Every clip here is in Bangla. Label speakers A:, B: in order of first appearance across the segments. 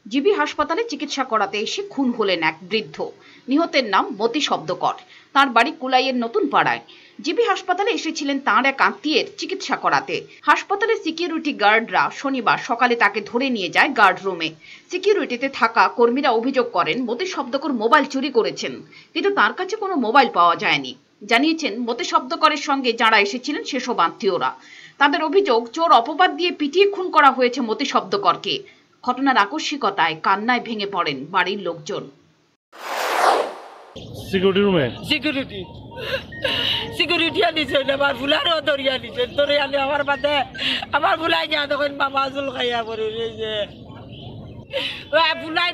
A: জিবি হাসপাতালে চিকিৎসা করাতে এসে খুন হলেন এক বৃদ্ধ। নিহতের নাম মতি শব্দকর। তার বাড়ি কুলাইয়ের নতুন পাড়ায়। জিবি হাসপাতালে এসেছিলেন তাঁর এক আত্মীয়ের চিকিৎসা করাতে। হাসপাতালে সিকিউরিটি গার্ডরা শনিবার সকালে তাকে ধরে নিয়ে যায় গার্ড রুমে। সিকিউরিটিতে থাকা কর্মীরা অভিযোগ করেন মতি শব্দকর মোবাইল চুরি করেছেন, কিন্তু তার কাছে কোনো মোবাইল পাওয়া যায়নি। জানিয়েছেন মতি শব্দকরের সঙ্গে যারা এসেছিলেন সেসব আত্মীয়রা। তাদের অভিযোগ, চোর অপবাদ দিয়ে পিটিয়ে খুন করা হয়েছে মতি শব্দকরকে। ঘটনার আকস্মিকতায় কান্নায় ভেঙে পড়েন বাড়ির লোকজন।
B: সিকিউরিটি রুমে
C: সিকিউরিটি আনিছে আমার ফুলারও ধরিয়া নিছে, ধরে আনি আমার বাদে আমার ফুলাই গিয়া তখন বাবা জল খাইয়া পড়ে যে ফুলাই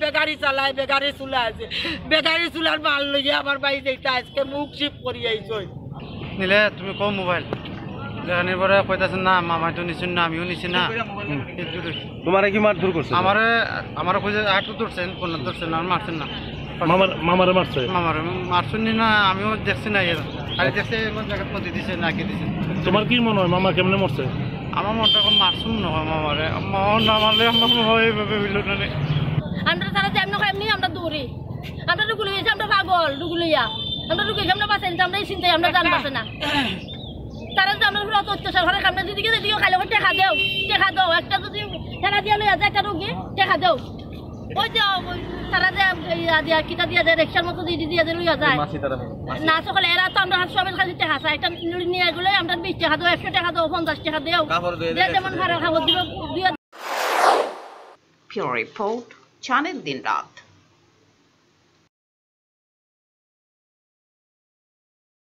C: বেগারি চালায়, বেগারি চুলা আছে, বেগারি চুলার মাল লইয়া আমার বাড়ি যেটা আজকে মুখ শিপ করি আইছো।
D: নিলে তুমি কম মোবাইল এখানে পরে কইতাছেন না মামা তো নিছেন না আমিও নিছি না।
B: তোমারে কি মারধর করছে?
D: আমারে কইছে আটু ধরছেন, কোন ধরছেন, আর মারছেন না।
B: মামারে মারছে?
D: মামারে মারছেন না, আমিও দেখছি না, খালি দেখছি জায়গায় প্রতি দিছে নাকি দিছে।
B: তোমার কি মনে হয় মামা কেমনে মরছে?
D: আমার মনটা মারছুন নহয় মামারে, মামা না মারলে আমার এইভাবে হইল না।
E: আমরা তারা যে এমনি আমরা দৌড়ি, আমরা ঢুকুলে গেছি, আমরা পাগল ঢুকুলিয়া, আমরা ঢুকেছি, আমরা বাঁচাই আমরা এই চিন্তায় আমরা জান বাঁচে না। তারা যে আমরা পুরো অত্যাচার করে আমরা দিদিকে খাইলে টেকা দেও, টেকা দাও, একটা যদি ঠেলা দিয়ে লইয়া যায় একটা রুগী টেকা দেও, ওই যে তারা যে কিতা দিয়া যায় রিক্সার মতো দিয়ে দিয়ে লইয়া যায় না সকালে। এরা তো আমরা সবের কাছে টেকা চাই, একটা নিয়ে গেলে আমরা 20 টাকা দেও, 100 টাকা দেও, 50 টাকা দেও, যেমন ভাড়া খাবো দিব। রিপোর্ট চ্যানেল দিন রাত।